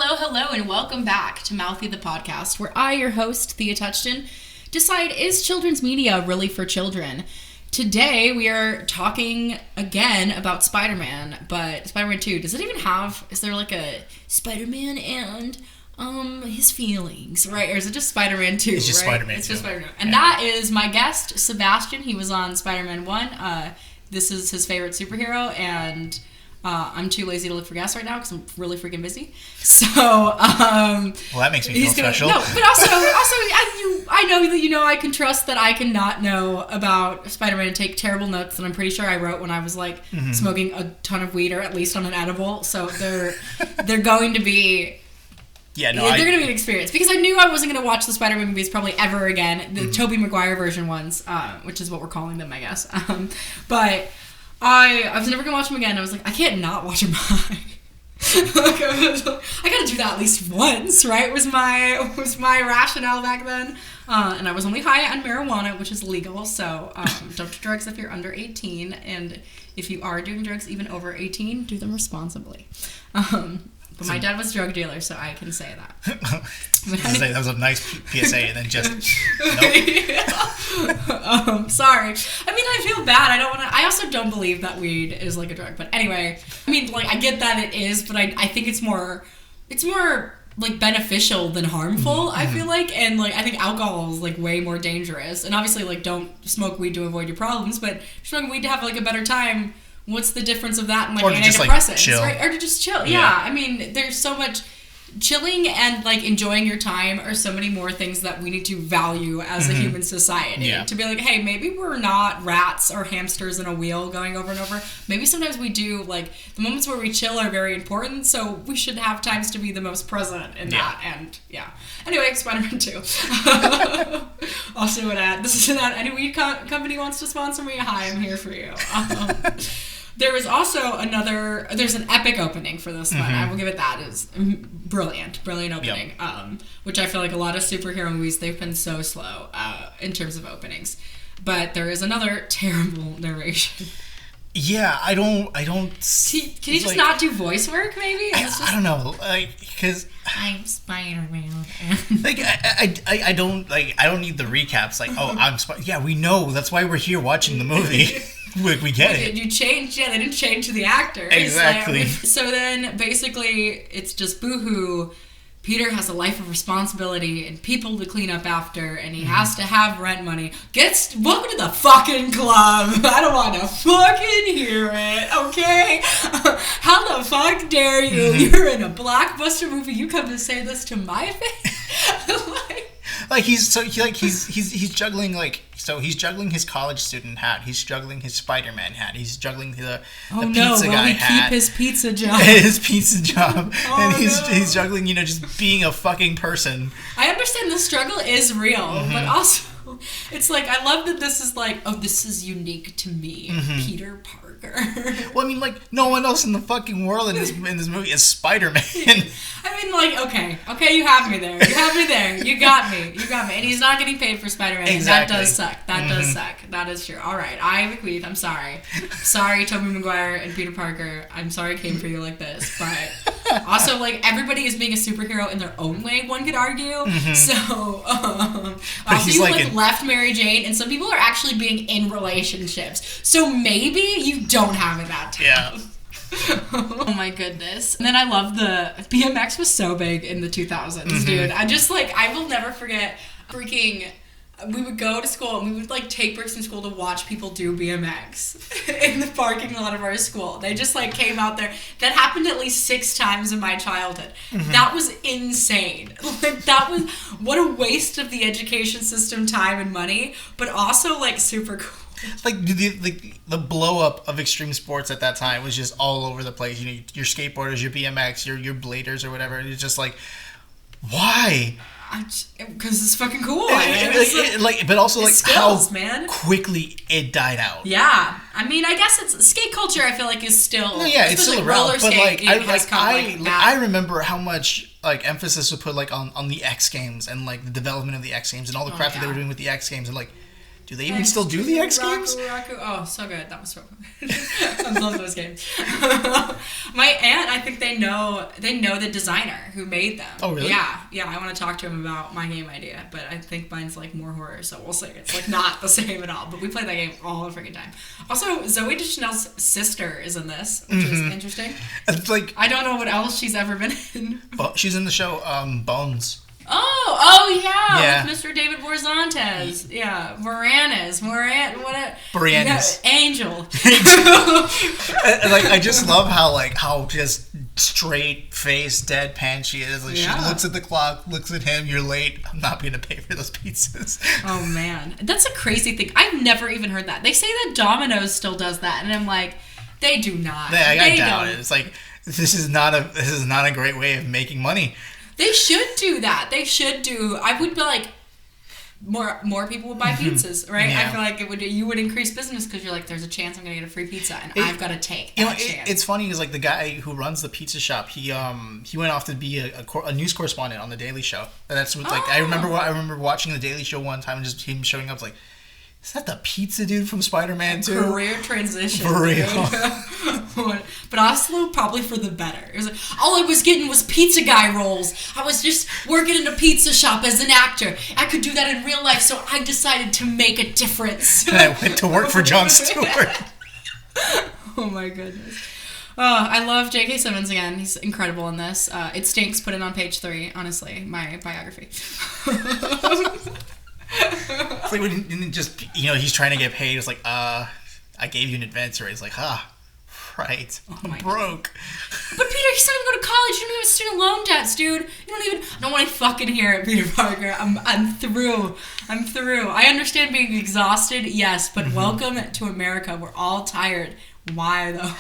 Hello, and welcome back to Mouthy the Podcast, where I, your host, TheaTouchton, decide, is children's media really for children? Today, we are talking again about Spider-Man, but Spider-Man 2, does it even have, is there like a Spider-Man and his feelings, right? Or is it just Spider-Man 2, It's just right? Spider-Man 2. It's just Spider-Man. And that is my guest, Sebastian. He was on Spider-Man 1. This is his favorite superhero, and I'm too lazy to look for guests right now because I'm really freaking busy. So, well, that makes me feel special. No, but also, I know that you know I can trust that I cannot know about Spider-Man and take terrible notes that I'm pretty sure I wrote when I was like smoking a ton of weed or at least on an edible. So they're going to be. Yeah, no, they're going to be an experience because I knew I wasn't going to watch the Spider-Man movies probably ever again. The Tobey Maguire version ones, which is what we're calling them, I guess. But I was never going to watch them again. I was like, I can't not watch them. I got to do that at least once, right? Was my rationale back then. And I was only high on marijuana, which is legal. So don't do drugs if you're under 18. And if you are doing drugs even over 18, do them responsibly. But my dad was a drug dealer, so I can say that. That was a nice PSA, and then just nope. Sorry. I mean, I feel bad. I also don't believe that weed is like a drug. But anyway, I mean, like, I get that it is, but I think it's more like beneficial than harmful. I feel like, and like I think alcohol is like way more dangerous. And obviously, like, don't smoke weed to avoid your problems, but smoking weed to have like a better time. What's the difference of that and like antidepressants, right? Or to just chill. Yeah. I mean, there's so much chilling and like enjoying your time are so many more things that we need to value as a human society. Yeah. To be like, hey, maybe we're not rats or hamsters in a wheel going over and over. Maybe sometimes we do, like, the moments where we chill are very important, so we should have times to be the most present in that. And anyway, Spider-Man 2. Also would add, this is not any weed company wants to sponsor me. Hi, I'm here for you. There was also there's an epic opening for this one. I will give it that. It's brilliant opening. Yep. Which I feel like a lot of superhero movies, they've been so slow in terms of openings. But there is another terrible narration. Yeah, I don't. Can you just not do voice work? Maybe I don't know, because I'm Spider-Man. Like I don't need the recaps. Like, oh, I'm yeah, we know. That's why we're here watching the movie. We get it. You changed, they didn't change the actors. Exactly. Like, so then, basically, it's just boo-hoo. Peter has a life of responsibility and people to clean up after, and he has to have rent money. Welcome to the fucking club. I don't want to fucking hear it, okay? How the fuck dare you? You're in a blockbuster movie. You come to say this to my face? He's juggling he's juggling his college student hat. He's juggling his Spider-Man hat. He's juggling the pizza guy hat. Keep his pizza job. His pizza job. And he's juggling, just being a fucking person. I understand the struggle is real, but also it's like, I love that this is like, oh, this is unique to me, Peter Parker. Well, I mean, like, no one else in the fucking world in this movie is Spider-Man. I mean, like, okay, you have me there. You got me. And he's not getting paid for Spider-Man. Exactly. That does suck. That is true. All right, I have agreed. I'm sorry. Sorry, Tobey Maguire and Peter Parker. I'm sorry I came for you like this. But also, like, everybody is being a superhero in their own way, one could argue. So, also you like left Mary Jane, and some people are actually being in relationships. So maybe you don't have it that time. Yeah. Oh my goodness. And then I love the BMX was so big in the 2000s, dude. I will never forget we would go to school and we would like take breaks from school to watch people do BMX in the parking lot of our school. They just like came out there. That happened at least 6 times in my childhood. That was insane. Like, that was what a waste of the education system, time and money, but also like super cool. Like the blow up of extreme sports at that time was just all over the place. Your skateboarders, your BMX, your bladers or whatever. It's just like, why? Because it's fucking cool. But also like skills, how man. quickly it died out. Yeah, I mean, I guess it's skate culture. I feel like is still it's still around. But I remember how much like emphasis was put like on the X Games and like the development of the X Games and all the crap that they were doing with the X Games and like. Do they even still do the X Games? Oh, so good. That was so good. I love those games. My aunt, I think they know the designer who made them. Oh, really? Yeah. I want to talk to him about my game idea, but I think mine's like more horror, so we'll see. It's like not the same at all, but we play that game all the freaking time. Also, Zoe Deschanel's sister is in this, which is interesting. It's like, I don't know what else she's ever been in. well, she's in the show Bones. Oh yeah, with Mr. David Borzantes. Yeah, Moranis, Briannis. No, Angel. Like, I just love how just straight face, deadpan she is. Like, she looks at the clock, looks at him. You're late. I'm not going to pay for those pizzas. Oh man, that's a crazy thing. I've never even heard that. They say that Domino's still does that, and I'm like, they do not. I doubt it. It's like, this is not a great way of making money. They should do that. I would be like, more people would buy pizzas, right? Yeah. I feel like you would increase business because you're like, there's a chance I'm gonna get a free pizza, and I've got to take that chance. It's funny is like the guy who runs the pizza shop. He went off to be a news correspondent on the Daily Show. And that's what, like I remember watching the Daily Show one time and just him showing up like, is that the pizza dude from Spider-Man 2? Career transition. For real. But also probably for the better. It was like, all I was getting was pizza guy roles. I was just working in a pizza shop as an actor. I could do that in real life, so I decided to make a difference. And I went to work for Jon Stewart. Oh my goodness. Oh, I love J.K. Simmons again. He's incredible in this. It stinks. Put it on page 3, honestly. My biography. It's like when just, he's trying to get paid. It's like, I gave you an advance rate. It's like, right. I'm broke. But Peter, he's not even going to college. You don't even have student loan debts, dude. I don't want to fucking hear it, Peter Parker. I'm through. I understand being exhausted, yes, but welcome to America. We're all tired. Why, though?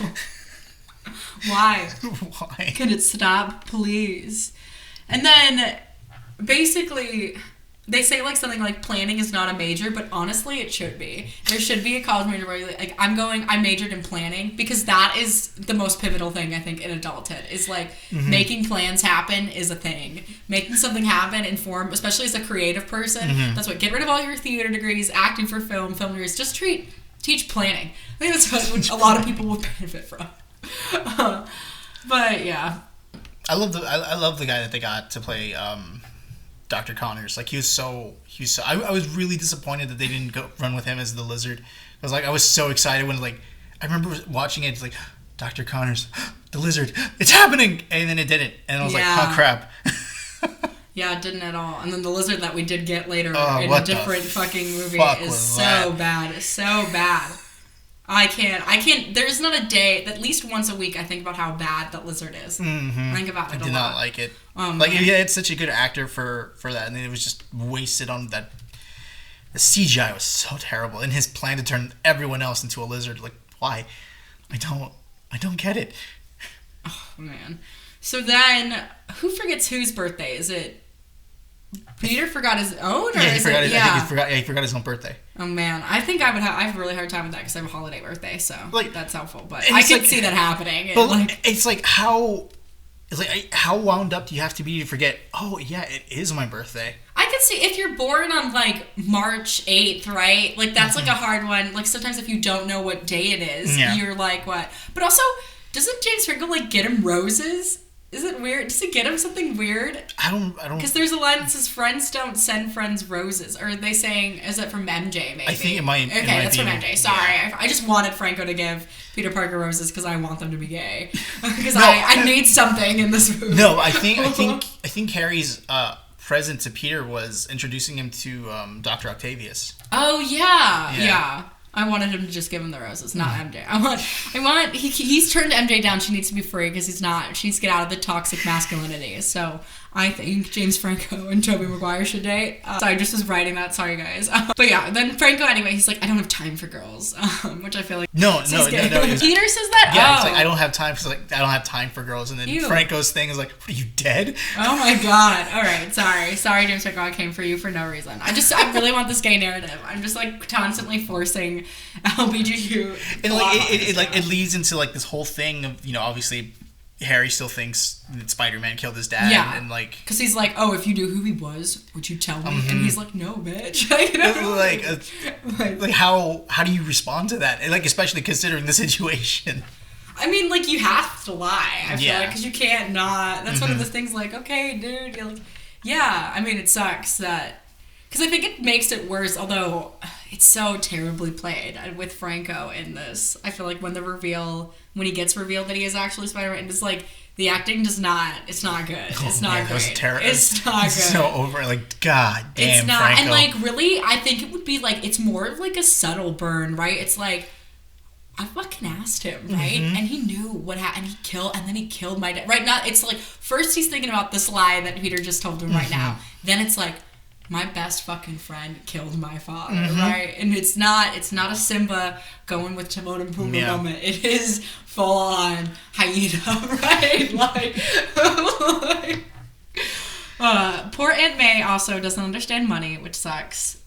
Why? Why? Can it stop, please? And then, basically, they say like something like planning is not a major, but honestly it should be. There should be a college major where you're like, I majored in planning, because that is the most pivotal thing I think in adulthood, is like making plans happen is a thing. Making something happen, inform, especially as a creative person, that's what, get rid of all your theater degrees, acting for film degrees, just teach planning. I think that's what a lot of people will benefit from. But yeah. I love the guy that they got to play Dr. Connors. Like, he was so I was really disappointed that they didn't run with him as the Lizard. I was so excited when, like, I remember watching it, it's like, Dr. Connors, the Lizard, it's happening, and then it didn't, and I was like, oh crap. Yeah, it didn't at all. And then the Lizard that we did get later in a different fucking movie is so bad. It's so bad. I can't, there's not a day, at least once a week, I think about how bad that Lizard is. I think about it a lot. I did not like it. It's such a good actor for that, and then it was just wasted on that. The CGI was so terrible, and his plan to turn everyone else into a lizard, like, why? I don't get it. Oh, man. So then, who forgets whose birthday? Is it Peter forgot his own? Or he forgot his own birthday. Oh man, I think I have a really hard time with that because I have a holiday birthday, so that's helpful. But I could see that happening. But it's like how wound up do you have to be to forget? Oh yeah, it is my birthday. I could see if you're born on like March 8th, right? Like that's like a hard one. Like sometimes if you don't know what day it is, you're like what? But also, doesn't James Franco like get him roses? Is it weird? Does it get him something weird? I don't. Because there's a line that says, "Friends don't send friends roses." Or are they saying, is that from MJ, maybe? I think it might. Okay, that's from MJ. Sorry. Yeah. I just wanted Franco to give Peter Parker roses because I want them to be gay. Because I need something in this movie. No, I think Harry's present to Peter was introducing him to Dr. Octavius. Oh, yeah. I wanted him to just give him the roses, not MJ. He's turned MJ down. She needs to be free because she needs to get out of the toxic masculinity. So I think James Franco and Tobey Maguire should date. I just was writing that. Sorry, guys. But yeah, then Franco, anyway, he's like, I don't have time for girls, which I feel like... No. Peter says that? Yeah, it's like, I don't have time for girls. And then Franco's thing is like, what, are you dead? Oh my God. All right, sorry, James Franco, I came for you for no reason. I really want this gay narrative. I'm just like constantly forcing LGBTQ. And like it leads into like this whole thing of, obviously Harry still thinks that Spider-Man killed his dad. Yeah. And like, because he's like, oh, if you knew who he was, would you tell me? And he's like, no, bitch. You know? like how do you respond to that? And like, especially considering the situation. I mean, like, you have to lie, I feel Yeah. like, because you can't not. That's one of the things, like, okay, dude, you're like, yeah, I mean, it sucks that, because I think it makes it worse, although it's so terribly played with Franco in this. I feel like when he gets revealed that he is actually Spider-Man, it's like, the acting it's not good. It's not great. It's not good. So over, like, god damn, it's not, Franco. and, like, really, I think it would be, like, it's more of, like, a subtle burn, right? It's like, I fucking asked him, right? And he knew what happened. And then he killed my dad. Right now, it's like, first he's thinking about this lie that Peter just told him right now. Then it's like, my best fucking friend killed my father, right? And it's not a Simba going with Timon and Pumbaa moment. It is full on hyena, right? Poor Aunt May also doesn't understand money, which sucks.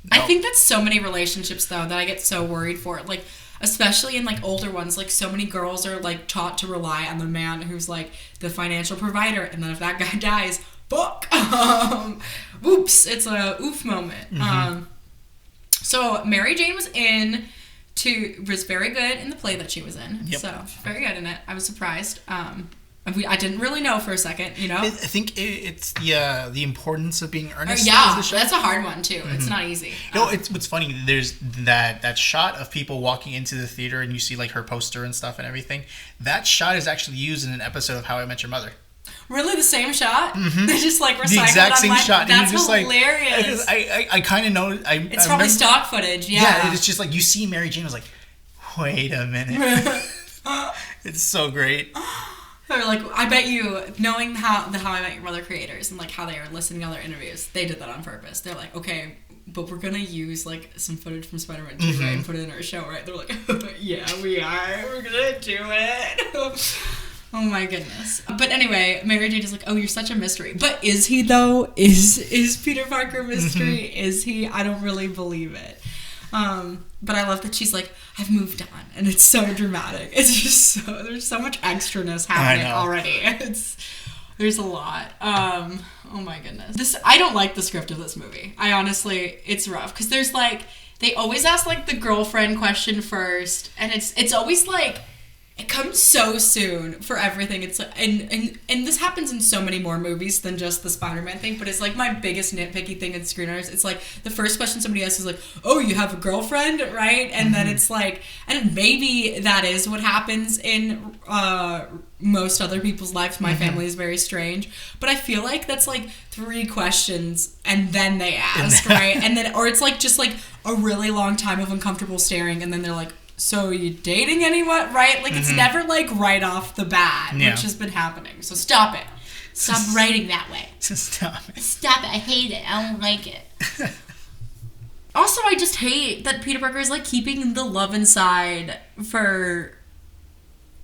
No. I think that's so many relationships, though, that I get so worried for. Like, especially in, like, older ones, like, so many girls are, like, taught to rely on the man who's, like, the financial provider, and then if that guy dies, fuck! Oops, it's a oof moment. So, Mary Jane was very good in the play that she was in. Yep. So, very good in it. I was surprised. I didn't really know for a second, you know? I think it's the importance of being earnest. Yeah, that's a hard one, too. It's not easy. No, it's what's funny, there's that shot of people walking into the theater and you see, like, her poster and stuff and everything. That shot is actually used in an episode of How I Met Your Mother. Really? The same shot? They just, like, recycled the exact same shot. That's just hilarious. I kind of know. It's probably stock footage, yeah. Yeah, it's just like, you see Mary Jane was like, wait a minute. It's so great. Or like, I bet you, knowing How I Met Your Mother creators and, like, how they are listening to other interviews, they did that on purpose. They're like, okay, but we're gonna use, like, some footage from Spider-Man 2, right, and put it in our show, right? They're like, yeah, we are. We're gonna do it. Oh my goodness. But anyway, Mary Jane is like, oh, you're such a mystery. But is he, though? Is Peter Parker a mystery? Is he? I don't really believe it. But I love that she's like, I've moved on, and it's so dramatic. It's just there's so much extraness happening already. There's a lot. Oh my goodness. I don't like the script of this movie. It's rough, because there's like, they always ask like the girlfriend question first, and it's always like, it comes so soon for everything. It's like, and this happens in so many more movies than just the Spider-Man thing, but it's like my biggest nitpicky thing in screenwriters. It's like the first question somebody asks is like, oh, you have a girlfriend, right? And then it's like, and maybe that is what happens in most other people's lives. My family is very strange, but I feel like that's like 3 questions and then they ask, right? And then, or it's like just like a really long time of uncomfortable staring, and then they're like, so are you dating anyone, right? Like, it's never, like, right off the bat, which has been happening. So stop it. Stop writing that way. Stop it. Stop it. I hate it. I don't like it. Also, I just hate that Peter Parker is, like, keeping the love inside for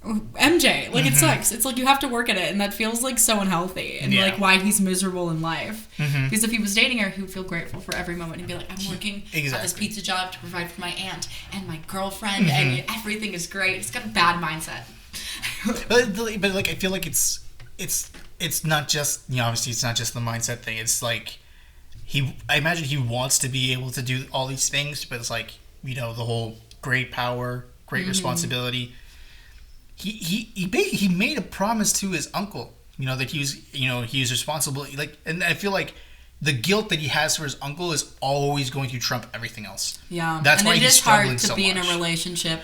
MJ. Like, it sucks. It's like, you have to work at it, and that feels, like, so unhealthy. And, like, why he's miserable in life. Because if he was dating her, he would feel grateful for every moment. He'd be like, I'm working at this pizza job to provide for my aunt and my girlfriend, and everything is great. He's got a bad mindset. but like, I feel like it's not just, you know, obviously it's not just the mindset thing. It's like, I imagine he wants to be able to do all these things, but it's like, you know, the whole great power, great responsibility. He made a promise to his uncle, you know, that he was responsible. Like, and I feel like the guilt that he has for his uncle is always going to trump everything else. Yeah, that's why he's struggling so much. And it is hard to be in a relationship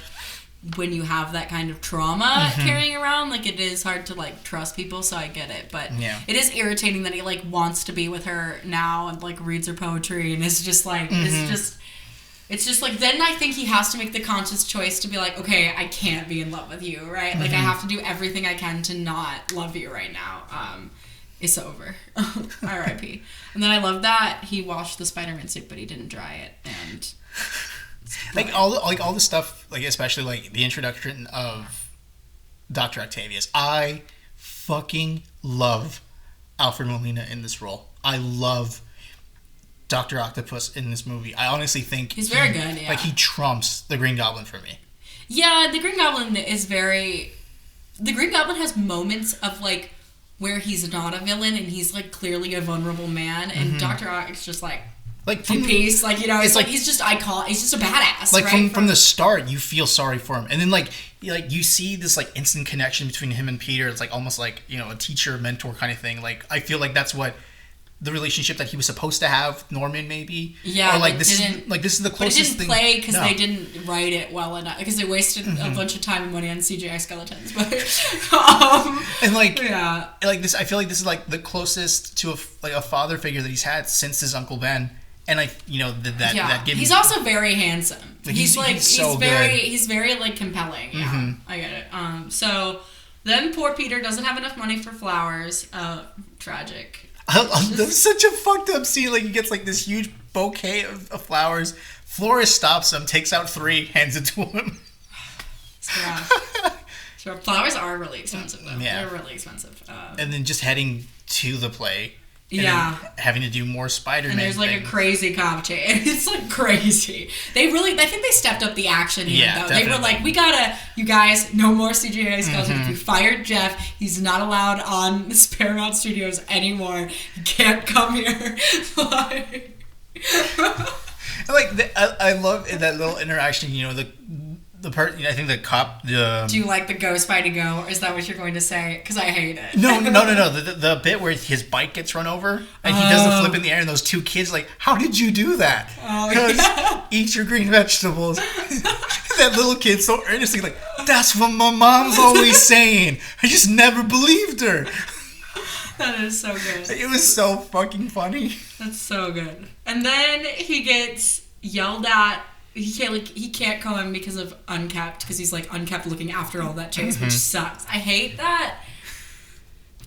when you have that kind of trauma carrying around. Like, it is hard to, like, trust people, so I get it. But it is irritating that he, like, wants to be with her now and, like, reads her poetry and is just, like, it's just like, then I think he has to make the conscious choice to be like, okay, I can't be in love with you, right? Like, I have to do everything I can to not love you right now. It's over. R.I.P. And then I love that he washed the Spider-Man suit, but he didn't dry it. And like all the stuff, like, especially like the introduction of Dr. Octavius. I fucking love Alfred Molina in this role. I love Dr. Octopus in this movie. I honestly think he's very good, yeah. Like, he trumps the Green Goblin for me. Yeah, the Green Goblin is very the Green Goblin has moments of, like, where he's not a villain and he's, like, clearly a vulnerable man, and Dr. Ock's just like from peace, like, you know, it's like he's just icon. He's just a badass. Like, right? from the start, you feel sorry for him, and then like you see this like instant connection between him and Peter. It's like almost like, you know, a teacher mentor kind of thing. Like, I feel like that's what the relationship that he was supposed to have, Norman, maybe. Yeah, or like this is the closest thing. But it didn't play because they didn't write it well enough, because they wasted a bunch of time and money on CGI skeletons. But and like, yeah, like this, I feel like this is like the closest to a father figure that he's had since his Uncle Ben. And like, you know, that he's also very handsome. Like, he's so he's very like compelling. Yeah, I get it. So then poor Peter doesn't have enough money for flowers. Tragic. That's such a fucked up scene. Like, he gets like this huge bouquet of flowers. Florist stops him, takes out 3, hands it to him. So flowers are really expensive though. Yeah. They're really expensive. And then just heading to the play. Yeah. Having to do more Spider-Man. And there's like a crazy cop chase. It's like crazy. I think they stepped up the action here, though. Definitely. They were like, you guys, no more CGI skeletons. We fired Jeff. He's not allowed on Paramount Studios anymore. He can't come here. I love that little interaction, you know, I think the cop. Do you like the Go Spidey Go? Or is that what you're going to say? Because I hate it. No. The bit where his bike gets run over and he does the flip in the air, and those 2 kids like, how did you do that? Eat your green vegetables. That little kid so earnestly like, that's what my mom's always saying. I just never believed her. That is so good. It was so fucking funny. That's so good. And then he gets yelled at. He can't come in because of Unkept, because he's like Unkept looking after all that chase, which sucks. I hate that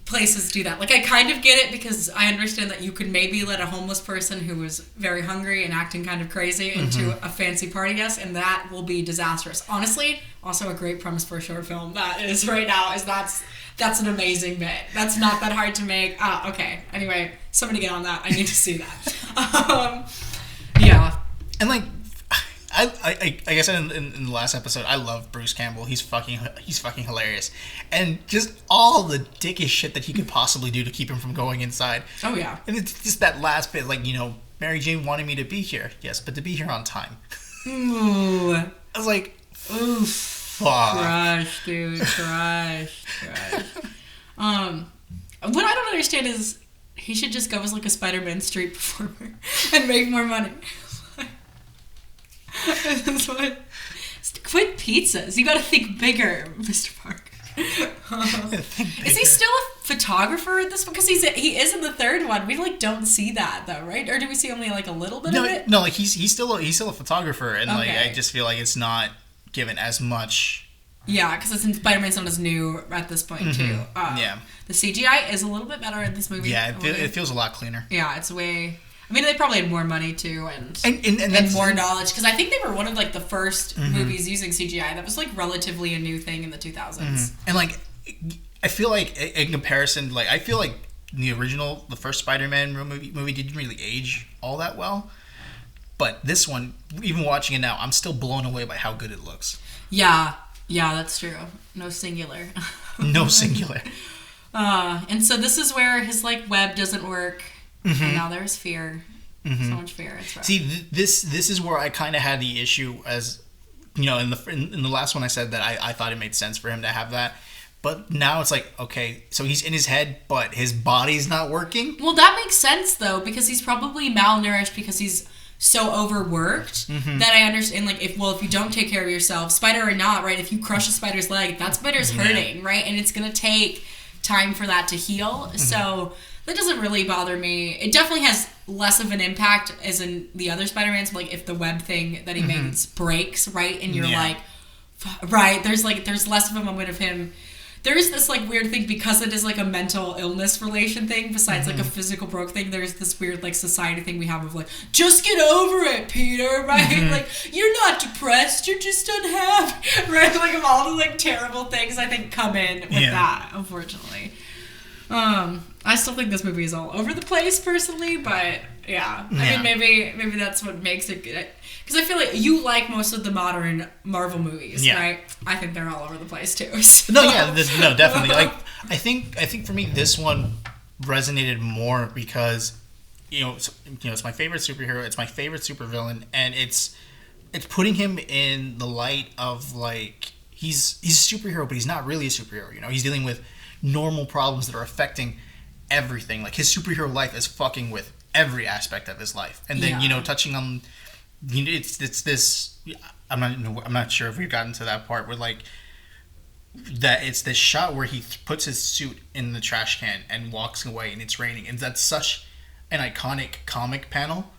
places do that. Like, I kind of get it, because I understand that you could maybe let a homeless person who was very hungry and acting kind of crazy into a fancy party guest, and that will be disastrous. Honestly, also a great premise for a short film. That is right now is that's an amazing bit. That's not that hard to make. Okay. Anyway, somebody get on that. I need to see that. Yeah. And like, I guess in the last episode, I love Bruce Campbell. He's fucking hilarious, and just all the dickish shit that he could possibly do to keep him from going inside. Oh yeah. And it's just that last bit, like, you know, Mary Jane wanted me to be here, yes, but to be here on time. Ooh. I was like, oof. Fuck. Trash, dude. Trash. What I don't understand is he should just go as like a Spider-Man street performer and make more money. That's what. Quit pizzas. You gotta think bigger, Mr. Parker. Is he still a photographer at this one? Because he is in the third one. We like don't see that though, right? Or do we see only like a little bit of it? No, like he's still a photographer, and like I just feel like it's not given as much. Yeah, because Spider-Man's not as new at this point too. Yeah. The CGI is a little bit better in this movie. Yeah, it feels a lot cleaner. Yeah, it's way. I mean, they probably had more money too, and that's, more knowledge, because I think they were one of like the first movies using CGI. That was like relatively a new thing in the 2000s. And like, I feel like in comparison, like I feel like the first Spider-Man movie didn't really age all that well, but this one, even watching it now, I'm still blown away by how good it looks. Yeah, that's true. No singular. No singular. And so this is where his like web doesn't work. And now there's fear. So much fear. It's rough. See, this is where I kind of had the issue, as you know, in the last one I said that I thought it made sense for him to have that, but now it's like, okay, so he's in his head, but his body's not working. Well, that makes sense though, because he's probably malnourished because he's so overworked that I understand. Like, if you don't take care of yourself, spider or not, right? If you crush a spider's leg, that spider's hurting, right? And it's gonna take time for that to heal. So. That doesn't really bother me. It definitely has less of an impact as in the other Spider-Mans. Like, if the web thing that he makes breaks, right? And you're like, right, there's less of a moment of him. There is this like weird thing, because it is like a mental illness relation thing besides like a physical broke thing. There's this weird like society thing we have of like, just get over it, Peter, right? Like, you're not depressed, you're just unhappy, right? Like, of all the like terrible things I think come in with that, unfortunately. I still think this movie is all over the place personally, but yeah. I mean, maybe that's what makes it good. Because I feel like you like most of the modern Marvel movies, right? I think they're all over the place too. So. No, definitely. Like, I think for me, this one resonated more because, it's my favorite superhero. It's my favorite supervillain, and it's putting him in the light of, like, he's a superhero, but he's not really a superhero. He's dealing with normal problems that are affecting everything. Like, his superhero life is fucking with every aspect of his life. And then touching on, it's this. I'm not sure if we've gotten to that part where, like, that it's this shot where he puts his suit in the trash can and walks away, and it's raining, and that's such an iconic comic panel.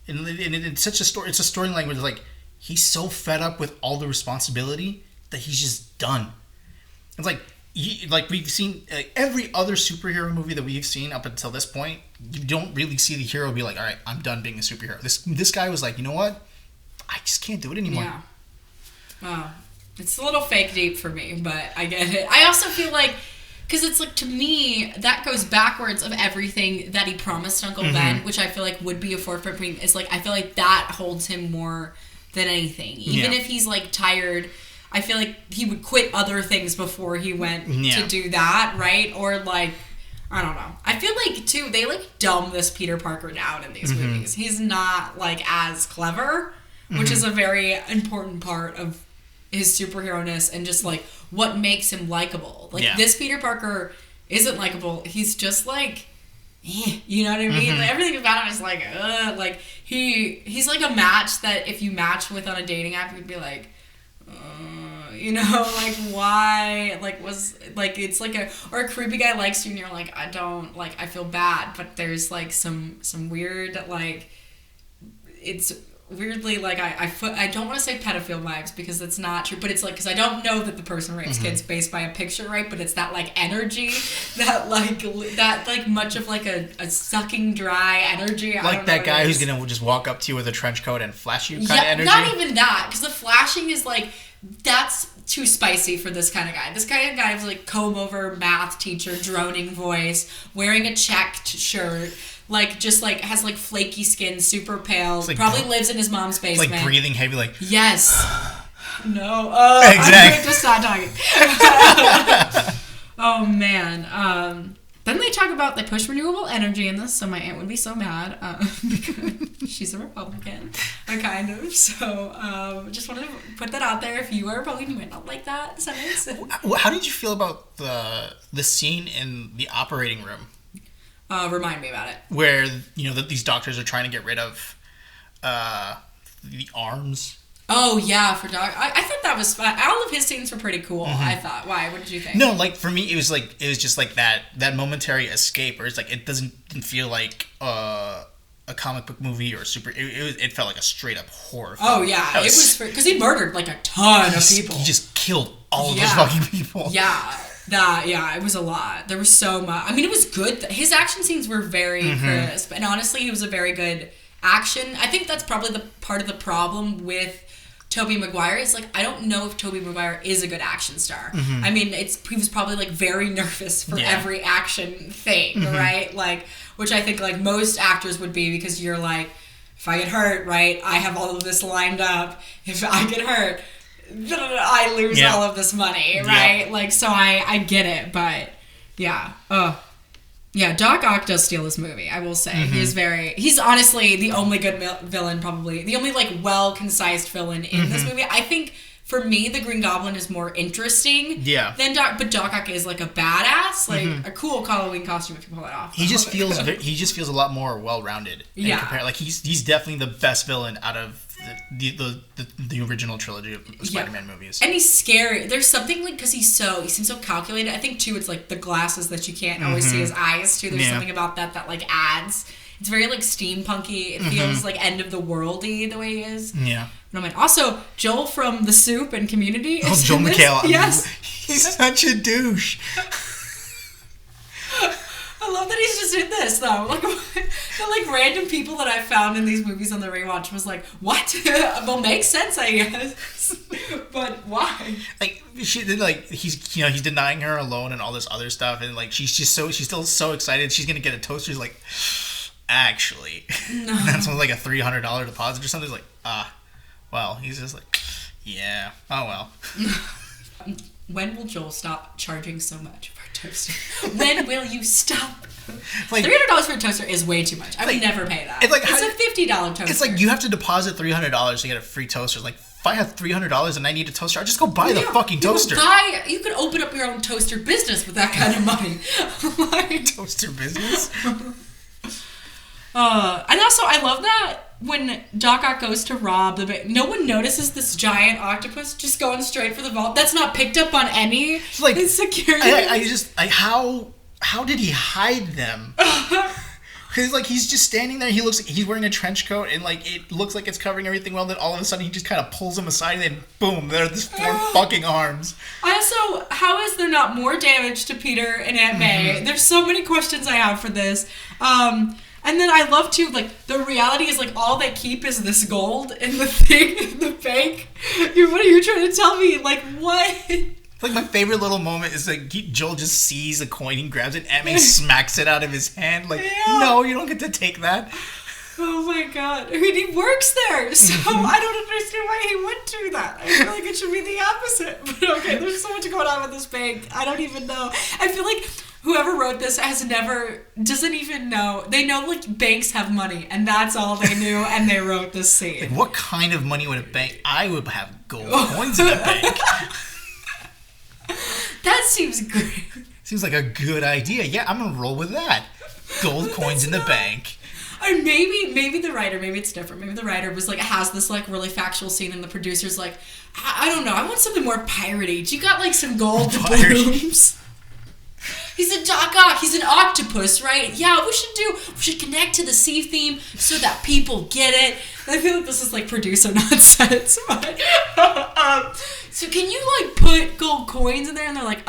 And it's such a story. It's a storyline where, like, he's so fed up with all the responsibility that he's just done. It's like we've seen every other superhero movie that we've seen up until this point. You don't really see the hero be like, "All right, I'm done being a superhero." This guy was like, "You know what? I just can't do it anymore." Yeah. Wow. It's a little fake deep for me, but I get it. I also feel like, because it's like, to me, that goes backwards of everything that he promised Uncle Ben, which I feel like would be a forefront for me. It's like, I feel like that holds him more than anything. Even if he's, like, tired, I feel like he would quit other things before he went to do that, right? Or, like, I don't know. I feel like, too, they, like, dumb this Peter Parker down in these movies. He's not, like, as clever, which is a very important part of his superhero-ness and just, like, what makes him likable. Like, this Peter Parker isn't likable. He's just, like, you know what I mean? Like, everything about him is, like, like, he's, like, a match that if you match with on a dating app, you'd be like, like, why? Like, it's like or a creepy guy likes you and you're like, I feel bad, but there's, like, some weird, like, it's weirdly, like, I don't want to say pedophile vibes because that's not true, but it's like, because I don't know that the person rapes kids based by a picture, right? But it's that, like, energy, that much of, like, a sucking dry energy. Like that guy who's gonna just walk up to you with a trench coat and flash you kind of energy. Not even that, because the flashing is, like, that's too spicy for this kind of guy. This kind of guy is, like, comb-over math teacher, droning voice, wearing a checked shirt, like, just, like, has, like, flaky skin, super pale, like, probably lives in his mom's basement. Like, breathing heavy, like... Yes. No. Exactly. I'm going to stop talking. Oh, man. Then they talk about, they push renewable energy in this, so my aunt would be so mad, because she's a Republican, kind of. So, just wanted to put that out there. If you are a Republican, you might not like that sentence. How did you feel about the scene in the operating room? Remind me about it. Where, these doctors are trying to get rid of the arms. Oh, yeah, for Doc. I thought that was fun. All of his scenes were pretty cool, I thought. Why? What did you think? No, like, for me, it was just like that momentary escape, where it's like, it didn't feel like a comic book movie or it felt like a straight up horror film. Oh, yeah. It was, because he murdered, like, a ton of people. He just killed all of those fucking people. Yeah. It was a lot. There was so much. I mean, it was good. His action scenes were very crisp. And honestly, he was a very good action. I think that's probably the part of the problem with Tobey Maguire. Is, like, I don't know if Tobey Maguire is a good action star. I mean, he was probably, like, very nervous for every action thing, right? Like, which I think, like, most actors would be, because you're like, if I get hurt, right, I have all of this lined up. If I get hurt, I lose all of this money, right? Like, so I get it, but yeah. Doc Ock does steal this movie, I will say. He's honestly the only good villain, probably. The only, like, well-concised villain in this movie. I think, for me, the Green Goblin is more interesting than but Doc Ock is, like, a badass. Like, a cool Halloween costume if you pull it off. He just feels a lot more well-rounded. Like, he's definitely the best villain out of the original trilogy of Spider-Man movies. And he's scary. There's something, like, because he seems so calculated. I think, too, it's, like, the glasses that you can't always see his eyes, too. There's something about that, like, adds. It's very, like, steampunky. It feels, like, end of the world-y the way he is. Yeah. No, man. Also, Joel from The Soup and Community is Joel McHale. Yes. He's such a douche. I love that he's just in this, though. Like, The like random people that I found in these movies on the rewatch was like, what? Well, makes sense, I guess. But why? Like she did, like he's denying her a loan and all this other stuff, and like she's still so excited she's gonna get a toaster. She's like, actually, no. And that's like a $300 deposit or something. It's like, well, he's just like, yeah, oh well. When will Joel stop charging so much for a toaster? When will you stop? Like, $300 for a toaster is way too much. I would never pay that. It's a $50 toaster. It's like you have to deposit $300 to get a free toaster. Like, if I have $300 and I need a toaster, I'll just go buy the fucking toaster. You could open up your own toaster business with that kind of money. Like, toaster business? And also, I love that when Doc Ock goes to rob the bank, no one notices this giant octopus just going straight for the vault. That's not picked up on any security. How did he hide them? Because like he's just standing there. He looks like he's wearing a trench coat, and like it looks like it's covering everything well. Then all of a sudden he just kind of pulls them aside, and then boom, there are these 4 fucking arms. Also, how is there not more damage to Peter and Aunt May? There's so many questions I have for this. And then I love to, like, the reality is, like, all they keep is this gold in the thing, in the bank. What are you trying to tell me? Like, what? Like, my favorite little moment is, like, Joel just sees a coin, he grabs it, Aunt May smacks it out of his hand. Like, no, you don't get to take that. Oh, my God. I mean, he works there, so I don't understand why he would do that. I feel like it should be the opposite. But, okay, there's so much going on with this bank. I don't even know. I feel like whoever wrote this doesn't even know. They know, like, banks have money, and that's all they knew, and they wrote this scene. Like, what kind of money would a bank? I would have gold coins in a bank. That seems great. Seems like a good idea. Yeah, I'm gonna roll with that. Gold coins in the bank. Or maybe the writer, maybe it's different. Maybe the writer was like, has this like really factual scene, and the producer's like, I don't know, I want something more piratey. Do you got like some gold doubloons? He's a Doc Ock. He's an octopus, right? Yeah, we should connect to the sea theme so that people get it. I feel like this is like producer nonsense. But, so can you like put gold coins in there? And they're like,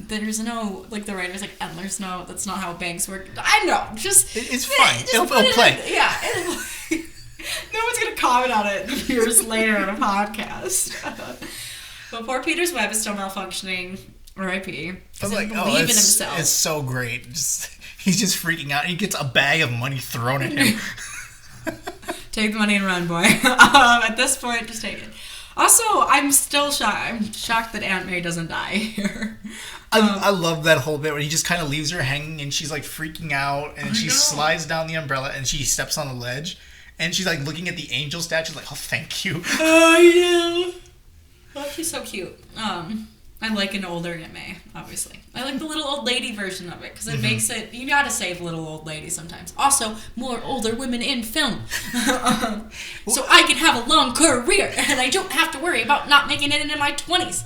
there's no, like the writer's like, and there's no, that's not how banks work. I know, just it's fine. It'll play. Yeah. No one's gonna comment on it years later on a podcast. But poor Peter's web is still malfunctioning. R.I.P. I was like, believe in himself. It's so great. He's just freaking out. He gets a bag of money thrown at him. Take the money and run, boy. At this point, just take it. Also, I'm still shocked. I'm shocked that Aunt May doesn't die here. I love that whole bit where he just kind of leaves her hanging and she's like freaking out and she slides down the umbrella and she steps on a ledge and she's like looking at the angel statue like, oh, thank you. Oh, I know. Oh, she's so cute. I like an older Aunt May, obviously. I like the little old lady version of it, because it makes it, you gotta save little old ladies sometimes. Also, more older women in film. So I can have a long career, and I don't have to worry about not making it into my 20s.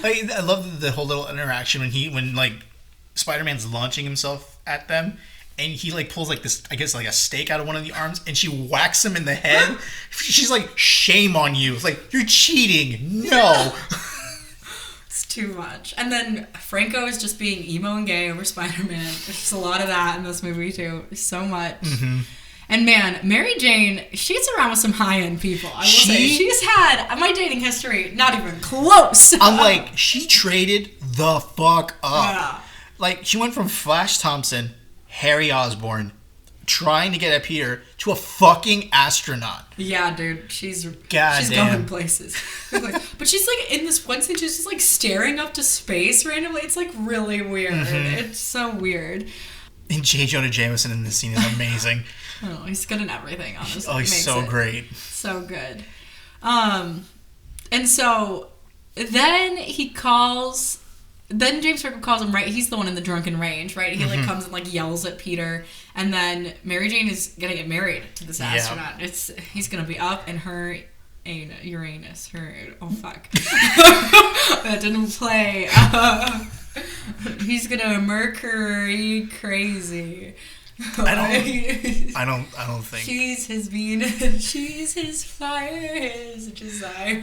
I love the whole little interaction when like, Spider-Man's launching himself at them, and he like pulls like this, I guess like a stake out of one of the arms, and she whacks him in the head. She's like, shame on you. It's like, you're cheating. No. It's too much. And then Franco is just being emo and gay over Spider-Man. There's just a lot of that in this movie too. So much. Mm-hmm. And man, Mary Jane, she gets around with some high-end people. I will say. She's had my dating history not even close. I'm like, she traded the fuck up. Yeah. Like, she went from Flash Thompson, Harry Osborn, trying to get at Peter, to a fucking astronaut. Yeah, dude. She's going places. But she's like, in this one scene, she's just like staring up to space randomly. It's like really weird. Mm-hmm. It's so weird. And J. Jonah Jameson in this scene is amazing. Oh, he's good in everything, honestly. Oh, he's so great. So good. And so then he calls... Then James Franco calls him, right? He's the one in the drunken range, right? He like comes and like yells at Peter, and then Mary Jane is gonna get married to this astronaut. He's gonna be up in her Uranus. Oh fuck, that didn't play. He's gonna Mercury crazy. I don't think she's his Venus. She's his fire, his desire.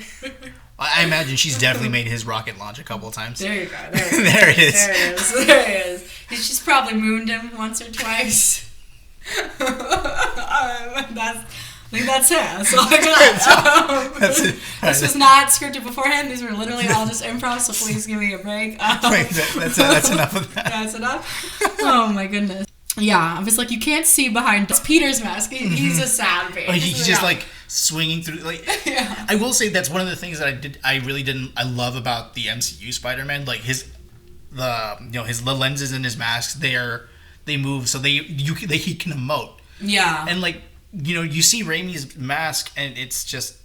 I imagine she's definitely made his rocket launch a couple of times. There you go. There it is. There it is. She's probably mooned him once or twice. I think that's it. That's all I got. That's it. This was not scripted beforehand. These were literally all just improv, so please give me a break. That's enough of that. That's enough? Oh my goodness. Yeah, I was like, you can't see behind Peter's mask. He's a sad baby. He's just like swinging through. Like, yeah. I will say that's one of the things that I love about the MCU Spider-Man. Like his lenses in his masks, they move so he can emote. Yeah. And like, you see Raimi's mask, and it's just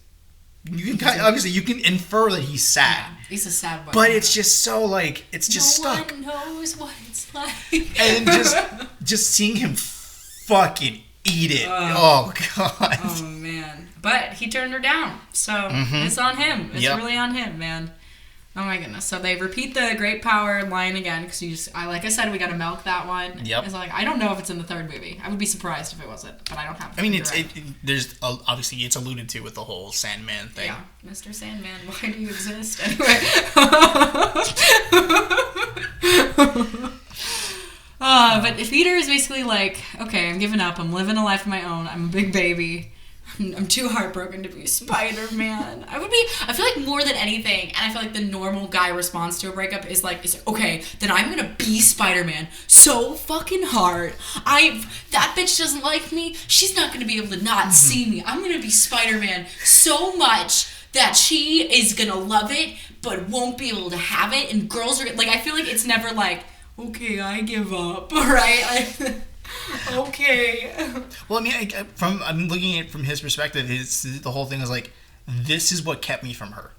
obviously you can infer that he's sad. Yeah, he's a sad boy. But it's just so like it's just stuck. No one knows what it's like. And just seeing him fucking eat it. Oh god. Oh man. But he turned her down, so it's on him. It's really on him, man. Oh my goodness. So they repeat the great power line again because like I said, we got to milk that one. Yep. It's like I don't know if it's in the third movie. I would be surprised if it wasn't, but I don't have. I mean, there's obviously it's alluded to with the whole Sandman thing. Yeah, Mr. Sandman, why do you exist anyway? But Peter is basically like, okay, I'm giving up. I'm living a life of my own. I'm a big baby. I'm too heartbroken to be Spider-Man. I feel like more than anything, and I feel like the normal guy response to a breakup is okay, then I'm gonna be Spider-Man so fucking hard. That bitch doesn't like me. She's not gonna be able to not see me. I'm gonna be Spider-Man so much that she is gonna love it, but won't be able to have it. And girls are like, I feel like it's never like, okay, I give up, right? Okay. Well, I mean, I'm looking at it from his perspective. The whole thing is like, this is what kept me from her,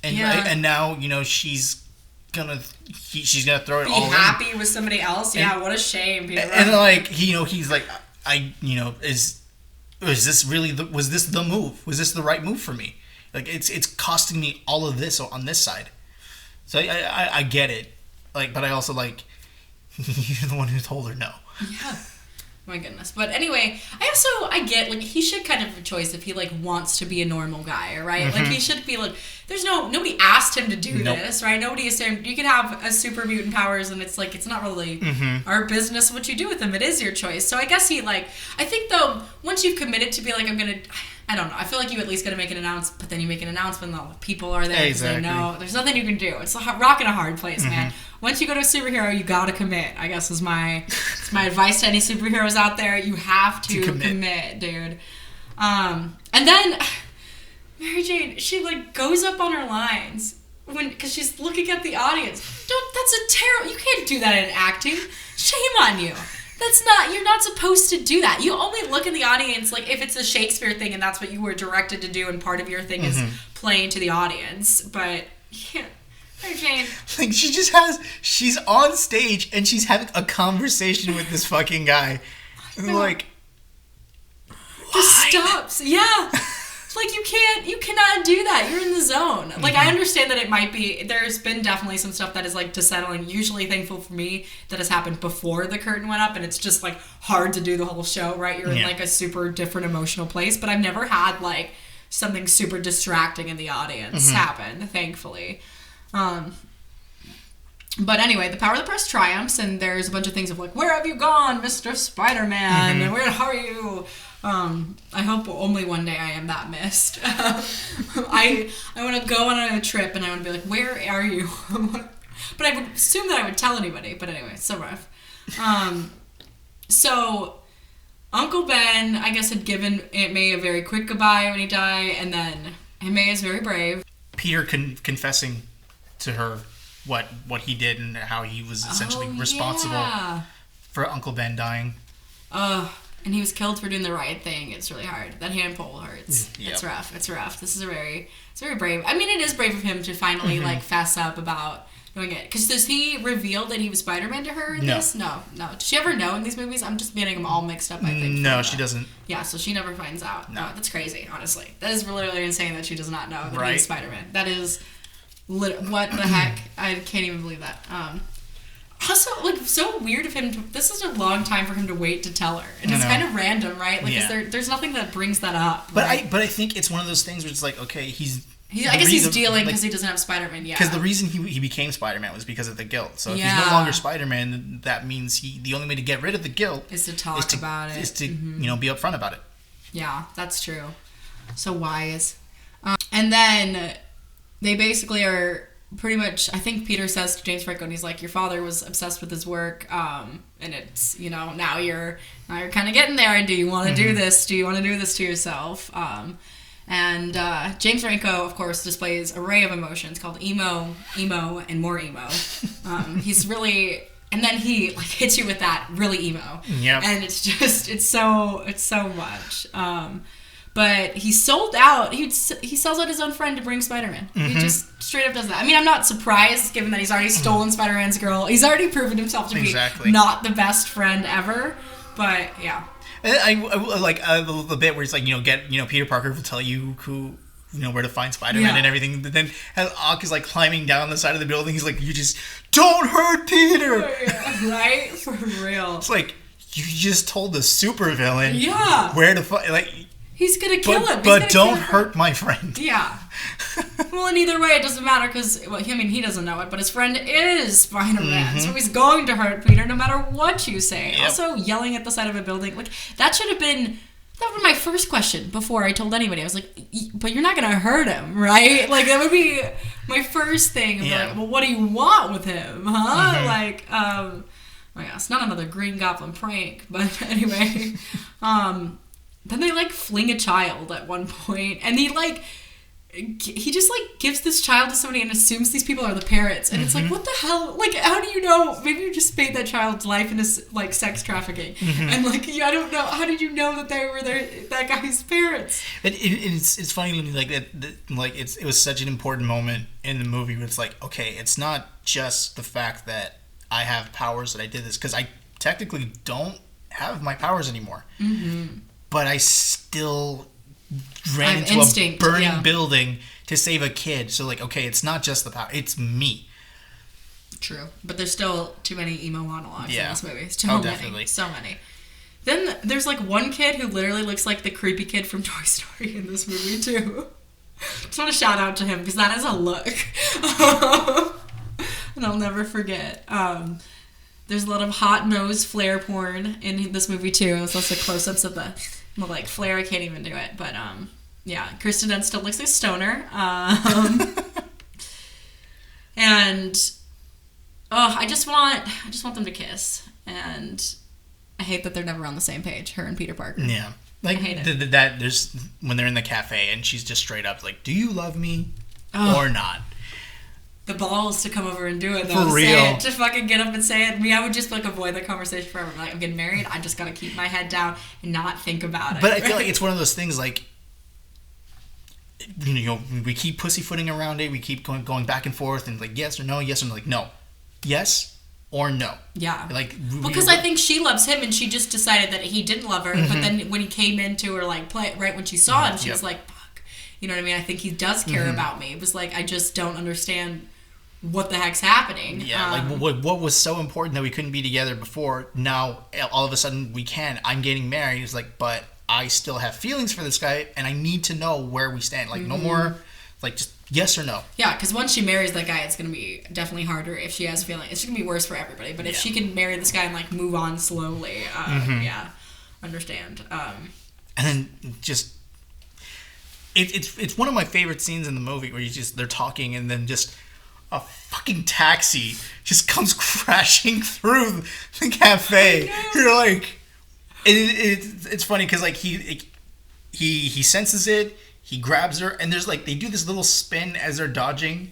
and and now she's gonna throw it all in. Be happy with somebody else. Yeah, what a shame. Peter. And like he's like, was this really was this the move? Was this the right move for me? Like it's costing me all of this on this side. So I get it. Like, but I also like you're the one who told her no. Yeah. My goodness. But anyway, I get, like, he should kind of have a choice if he, like, wants to be a normal guy, right? Like, he should be, like, nobody asked him to do this, right? Nobody assumed, you can have a super mutant powers, and it's, like, it's not really our business what you do with them. It is your choice. So I guess I think, though, once you've committed to be, like, I don't know. I feel like you at least got to make an announcement, but then you make an announcement, all the people are there. Exactly. They know. There's nothing you can do. It's a rock in a hard place, man. Once you go to a superhero, you got to commit, I guess is my advice to any superheroes out there. You have to commit, dude. And then Mary Jane, she, like, goes up on her lines because she's looking at the audience. You can't do that in acting. Shame on you. You're not supposed to do that. You only look in the audience, like, if it's a Shakespeare thing and that's what you were directed to do and part of your thing is playing to the audience. But you can't. Mary Jane. Like, she's on stage and she's having a conversation with this fucking guy. And like, just stops. Yeah. Like, you cannot do that. You're in the zone. Like, I understand that there's been definitely some stuff that is, like, dissettling. Usually, thankful for me, that has happened before the curtain went up, and it's just, like, hard to do the whole show, right? You're in, like, a super different emotional place, but I've never had, like, something super distracting in the audience happen, thankfully. But anyway, the power of the press triumphs, and there's a bunch of things of, like, where have you gone, Mr. Spider-Man? And where are you? I hope only one day I am that missed. I want to go on a trip and I want to be like, where are you? But I would assume that I would tell anybody. But anyway, it's so rough. So Uncle Ben, I guess, had given Aunt May a very quick goodbye when he died, and then Aunt May is very brave. Peter confessing to her what he did and how he was essentially responsible for Uncle Ben dying. And he was killed for doing the right thing. It's really hard. That hand pole hurts. Yep. It's rough. It's rough. This is it's very brave. I mean, it is brave of him to finally like fess up about doing it. Because does he reveal that he was Spider-Man to her in this? No. Does she ever know in these movies? I'm just getting them all mixed up, I think. No, she doesn't. Yeah, so she never finds out. No, that's crazy, honestly. That is literally insane that she does not know that he's Spider-Man. That is, what the heck? I can't even believe that. Also, like, so weird of him this is a long time for him to wait to tell her. And it's kind of random, right? Like, there's nothing that brings that up. But I think it's one of those things where it's like, okay, he's I guess he's dealing because he doesn't have Spider-Man yet. Because the reason he became Spider-Man was because of the guilt. So if he's no longer Spider-Man, then that means the only way to get rid of the guilt is to talk about it. Is to be upfront about it. Yeah, that's true. So wise. And then they basically are pretty much, I think Peter says to James Franco, and he's like, your father was obsessed with his work, and it's, now you're kind of getting there. Do you want to do this? Do you want to do this to yourself? And James Franco, of course, displays an array of emotions called emo, and more emo. He's really, and then he hits you with that really emo. Yeah. And it's just, it's so much. But he sold out. He sells out his own friend to bring Spider-Man. He just straight up does that. I mean, I'm not surprised given that he's already stolen Spider-Man's girl. He's already proven himself to be not the best friend ever. But yeah. I like the bit where it's like, Peter Parker will tell you who, where to find Spider-Man and everything. But then Ock is climbing down the side of the building. He's like, you just don't hurt Peter. Right? For real. It's like, you just told the supervillain where to find, he's gonna kill him. But don't hurt my friend. Yeah. Well, in either way, it doesn't matter because, he doesn't know it, but his friend is Spider-Man. So he's going to hurt Peter no matter what you say. Yep. Also, yelling at the side of a building. That should have been... That would be my first question before I told anybody. I was like, but you're not going to hurt him, right? That would be my first thing. Well, what do you want with him, huh? Oh my gosh, not another Green Goblin prank. But anyway... Then they fling a child at one point, and he just gives this child to somebody and assumes these people are the parents, and it's what the hell? How do you know? Maybe you just made that child's life into sex trafficking, and I don't know. How did you know that they were that guy's parents? It's funny that it was such an important moment in the movie where it's okay, it's not just the fact that I have powers that I did this because I technically don't have my powers anymore. But I still ran into a burning building to save a kid. So, okay, it's not just the power. It's me. True. But there's still too many emo monologues in this movie. Definitely. So many. Then there's, one kid who literally looks like the creepy kid from Toy Story in this movie, too. Just want to shout out to him, because that is a look. And I'll never forget. There's a lot of hot nose flare porn in this movie too. There's also close-ups of the flare. I can't even do it, but Kristen Dunst still looks like a stoner. And I just want them to kiss, and I hate that they're never on the same page. Her and Peter Parker. Yeah, I hate it. There's when they're in the cafe and she's just straight up do you love me or not? The balls to come over and do it, though. For real. Say it, to fucking get up and say it. I would just avoid the conversation forever. I'm getting married. I just gotta keep my head down and not think about it. But I feel it's one of those things we keep pussyfooting around it. We keep going back and forth and yes or no, no, yes or no. Yeah. Because I think she loves him and she just decided that he didn't love her. But then when he came into her play right when she saw him, she was like, fuck. You know what I mean? I think he does care about me. It was I just don't understand what the heck's happening. Yeah, what was so important that we couldn't be together before, now all of a sudden we can. I'm getting married. It's but I still have feelings for this guy, and I need to know where we stand. No more, just yes or no. Yeah, because once she marries that guy, it's going to be definitely harder if she has feelings. It's going to be worse for everybody. But if she can marry this guy and move on slowly, understand. And then just... It's one of my favorite scenes in the movie where they're talking and then just a fucking taxi just comes crashing through the cafe. You're it's funny because he senses it, he grabs her, and there's they do this little spin as they're dodging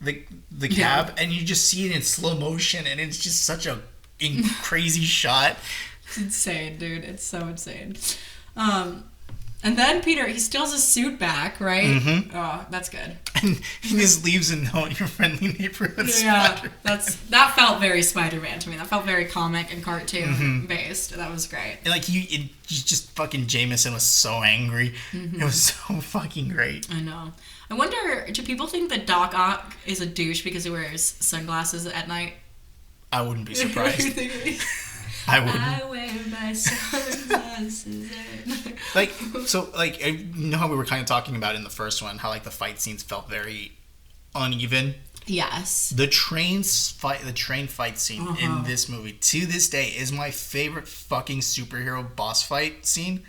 the cab, and you just see it in slow motion, and it's just such a crazy shot. It's insane, dude. It's so insane. And then Peter, he steals his suit back, right? Oh, that's good. And he just leaves a note, your friendly neighborhood Spider-Man. That felt very Spider-Man to me. That felt very comic and cartoon based. That was great. And you just fucking Jameson was so angry. It was so fucking great. I know. I wonder, do people think that Doc Ock is a douche because he wears sunglasses at night? I wouldn't be surprised. I wouldn't. I wear my sunglasses. like, so, like, you know how we were kind of talking about in the first one, how, like, the fight scenes felt very uneven? Yes. The train fight scene in this movie, to this day, is my favorite fucking superhero boss fight scene.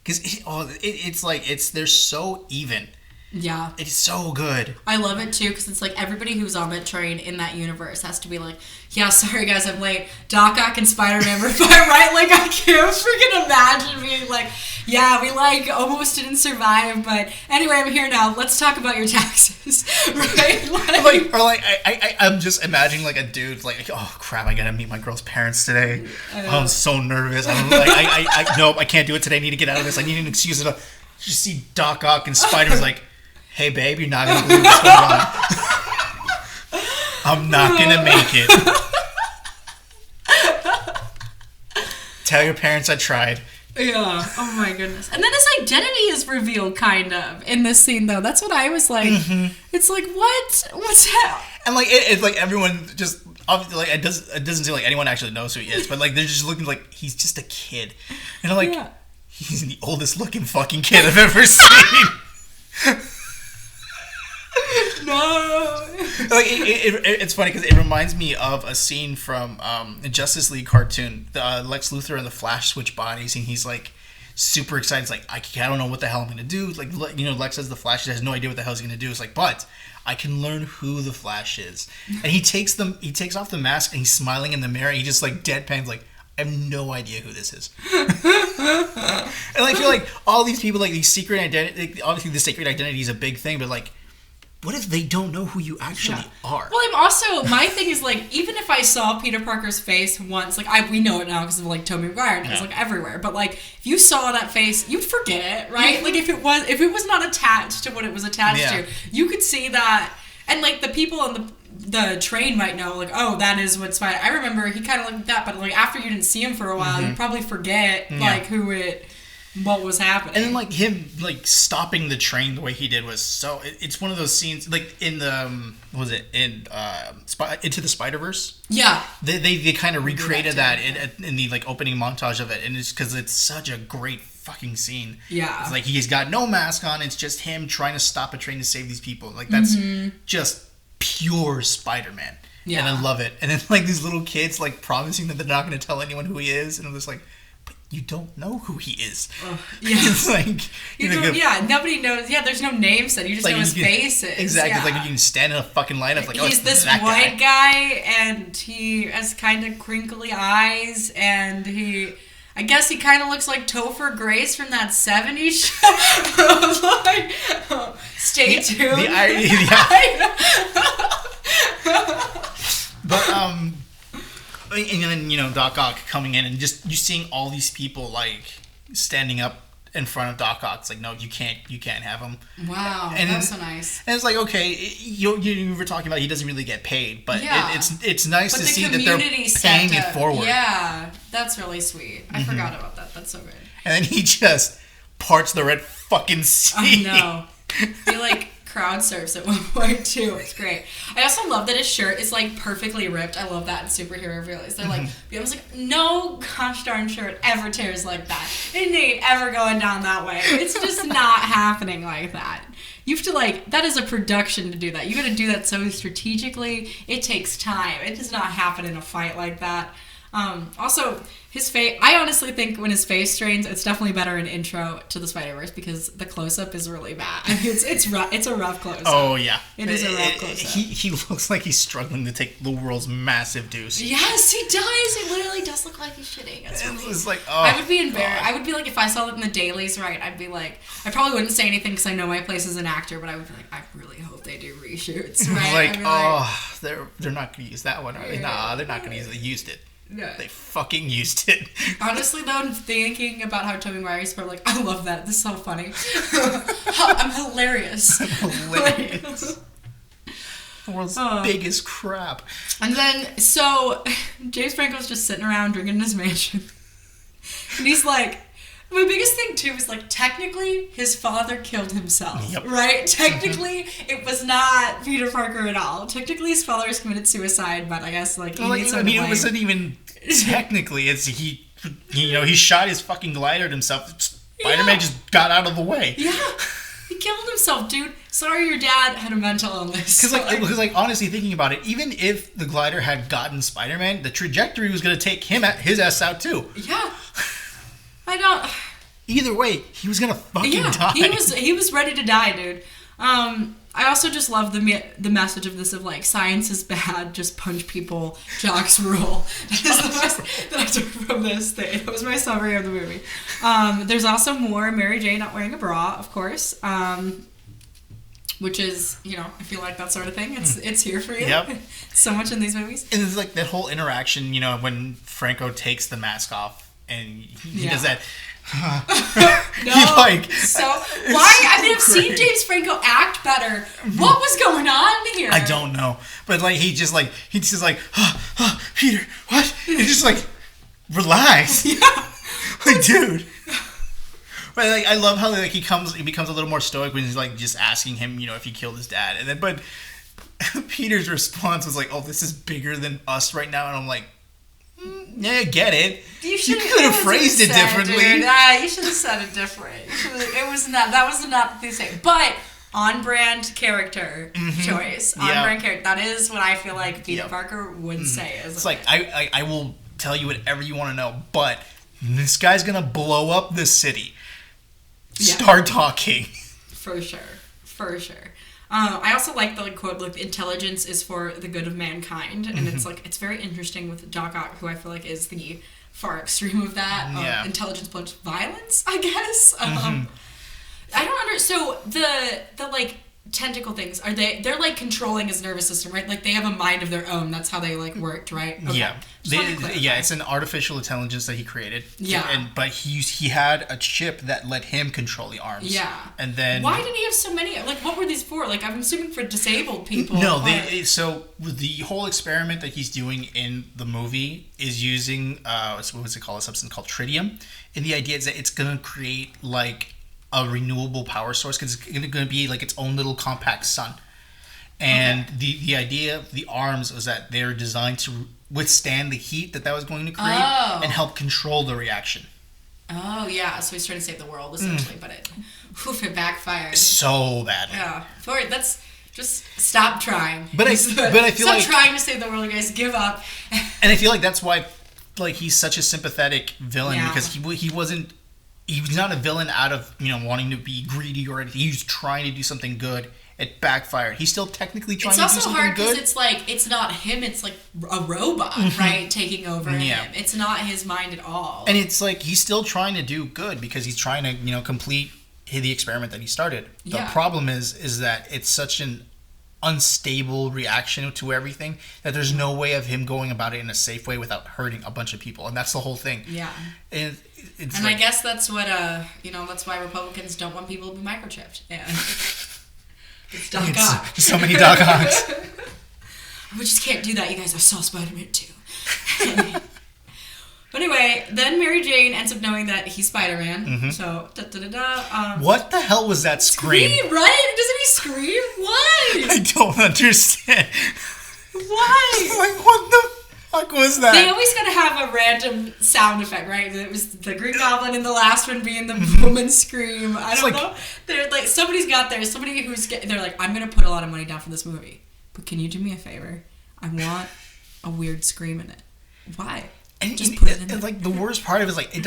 Because they're so even. Yeah. It's so good. I love it too, because it's like everybody who's on that train in that universe has to be like, yeah, sorry guys, I'm late. Doc Ock and Spider-Man were fine, right? Like, I can't freaking imagine being like, yeah, we like almost didn't survive, but anyway, I'm here now. Let's talk about your taxes, right? I'm just imagining like a dude like, oh crap, I gotta meet my girl's parents today. I'm so nervous. Nope, I can't do it today. I need to get out of this. I need an excuse. You see Doc Ock and Spider-Man's like, hey babe, you're not gonna believe what's going on. I'm not gonna make it. Tell your parents I tried. Yeah. Oh my goodness. And then his identity is revealed, kind of, in this scene, though. That's what I was like. Mm-hmm. It's like, what? What's that? And like, it's like everyone just obviously like it doesn't seem like anyone actually knows who he is, but like they're just looking like he's just a kid, and I'm like, he's the oldest looking fucking kid I've ever seen. No. Like it's funny because it reminds me of a scene from a Justice League cartoon. Lex Luthor and the Flash switch bodies, and he's like super excited. It's like I don't know what the hell I'm gonna do. Like, you know, Lex says the Flash has no idea what the hell he's gonna do. It's like, but I can learn who the Flash is. And he takes off the mask and he's smiling in the mirror. And he just like deadpans like, I have no idea who this is. And I feel like all these people, like these secret identity, obviously the secret identity is a big thing, but like, what if they don't know who you actually are? Well, my thing is like, even if I saw Peter Parker's face once, like we know it now because of like Tobey Maguire and it's like everywhere. But like, if you saw that face, you'd forget it, right? Like if it was not attached to what it was attached to, you could see that, and like the people on the train might know, like, oh, that is what's fine. I remember he kind of looked like that, but like after you didn't see him for a while, you'd probably forget like what was happening. And then like him like stopping the train the way he did was so. It's one of those scenes like in the Into the Spider-Verse. Yeah, they kind of recreated that in the like opening montage of it, and it's because it's such a great fucking scene. Yeah, it's like he's got no mask on. It's just him trying to stop a train to save these people. Like that's just pure Spider-Man. Yeah, and I love it. And then like these little kids like promising that they're not going to tell anyone who he is, and I'm just like, you don't know who he is. It's like nobody knows. Yeah, there's no name set. You just like know his faces. Exactly. It's like you can stand in a fucking lineup. Like he's this white guy, and he has kind of crinkly eyes, and I guess he kind of looks like Topher Grace from that '70s show. Like, stay tuned. But and then, you know, Doc Ock coming in and just you seeing all these people like standing up in front of Doc Ock. It's like, no, you can't have him. Wow, and that's so nice. And it's like, okay, you were talking about he doesn't really get paid, but it's nice to see that they're paying it forward. Yeah, that's really sweet. I forgot about that. That's so good. And then he just parts the Red fucking Sea. I know. He like crowd surfs at one point too. It's great. I also love that his shirt is like perfectly ripped. I love that in superhero realities. They're like, I was like, no gosh darn shirt ever tears like that. It ain't ever going down that way. It's just not happening like that. You have to like, that is a production to do that. You got to do that so strategically. It takes time. It does not happen in a fight like that. Also, his face, I honestly think when his face strains, it's definitely better in Intro to the Spider-Verse because the close-up is really bad. I mean, it's rough. It's a rough close-up. Oh, yeah. It is a rough close-up. He looks like he's struggling to take the world's massive deuce. Yes, he does. He literally does look like he's shitting. It's like, oh, I would be embarrassed. I would be like, if I saw that in the dailies, right, I'd be like, I probably wouldn't say anything because I know my place as an actor, but I would be like, I really hope they do reshoots, right? Like, they're not going to use that one, are they? Nah, they're not going to use it. They used it. Yeah. They fucking used it. Honestly, though, I'm thinking about how Tobey Maguire is probably like, I love that. This is so funny. I'm hilarious. The world's biggest crap. And then, so, James Franco's just sitting around drinking in his mansion. And he's like, my biggest thing, too, is, like, technically, his father killed himself, right? Technically, it was not Peter Parker at all. Technically, his father has committed suicide, but I guess, like, he needs it wasn't even technically. It's he shot his fucking glider at himself. It's Spider-Man just got out of the way. Yeah. He killed himself, dude. Sorry your dad had a mental illness. Because honestly, thinking about it, even if the glider had gotten Spider-Man, the trajectory was going to take his ass out too. Yeah. I don't... Either way, he was going to fucking die. He was ready to die, dude. I also just love the message of this of like, science is bad, just punch people, jocks rule. That is the best that I took from this thing. That was my summary of the movie. There's also more Mary Jane not wearing a bra, of course, which is, I feel like that sort of thing. It's here for you. Yep. So much in these movies. And it's like that whole interaction, when Franco takes the mask off and he does that. No. Why? I mean, I've seen James Franco act better. What was going on here? I don't know, but he's just like, Peter, what? And he's just like, relax. Yeah. Dude. But I love how he becomes a little more stoic when he's just asking him, if he killed his dad, and then but Peter's response was like, oh, this is bigger than us right now, and I'm like, yeah, I get it. You could have phrased it differently. You should have said it different. That was not the same. But on-brand character choice. On-brand character. That is what I feel like Peter Parker would say. It's like, I will tell you whatever you want to know, but this guy's going to blow up this city. Start talking. For sure. I also like the quote, intelligence is for the good of mankind. And it's very interesting with Doc Ock, who I feel like is the far extreme of that. Intelligence plus violence, I guess. I don't understand. So the tentacle things, they're controlling his nervous system, right? They have a mind of their own. That's how they worked, right? Okay. Yeah. It's an artificial intelligence that he created. Yeah. But he had a chip that let him control the arms. Yeah. And then why did he have so many? What were these for? I'm assuming for disabled people. No, so the whole experiment that he's doing in the movie is using what was it called? A substance called tritium, and the idea is that it's gonna create a renewable power source because it's going to be its own little compact sun. And the idea of the arms was that they're designed to withstand the heat that was going to create and help control the reaction. Oh, yeah. So he's trying to save the world, essentially, but it backfired. So bad. Yeah. Let's just stop trying. But I feel stop trying to save the world, guys. Give up. And I feel like that's why he's such a sympathetic villain because he wasn't. He was not a villain out of, wanting to be greedy or anything. He was trying to do something good. It backfired. He's still technically trying to do something good. It's also hard because it's not him. It's a robot, right, taking over him. It's not his mind at all. And it's he's still trying to do good because he's trying to, complete the experiment that he started. The problem is that it's such an unstable reaction to everything that there's no way of him going about it in a safe way without hurting a bunch of people, and that's the whole thing. Yeah. And I guess that's what that's why Republicans don't want people to be microchipped. Yeah. It's Doc Ock. So many Doc Ocks. We just can't do that. You guys, I saw Spider-Man too. But anyway, then Mary Jane ends up knowing that he's Spider-Man. So, what the hell was that scream? Right? Doesn't he scream? Why? I don't understand. Why? What the fuck was that? They always gotta have a random sound effect, right? It was the Green Goblin in the last one being the woman scream. I don't know. They're somebody's got there. Somebody they're I'm gonna put a lot of money down for this movie, but can you do me a favor? I want a weird scream in it. Why? And just put it in there. The worst part of it is it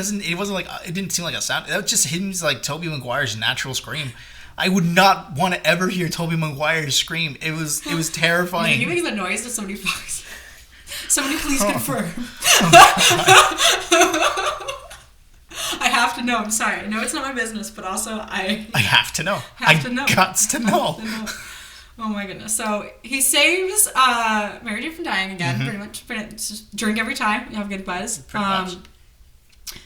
didn't seem like a sound. That was just him, Tobey Maguire's natural scream. I would not want to ever hear Tobey Maguire scream. It was terrifying. He makes the noise that somebody fucks. Somebody please confirm. I have to know. I'm sorry. I know it's not my business, but also I have to know. I have to know. Gots to know. Oh my goodness. So he saves Mary Jane from dying again, pretty much. Just drink every time. You have good buzz. Pretty much.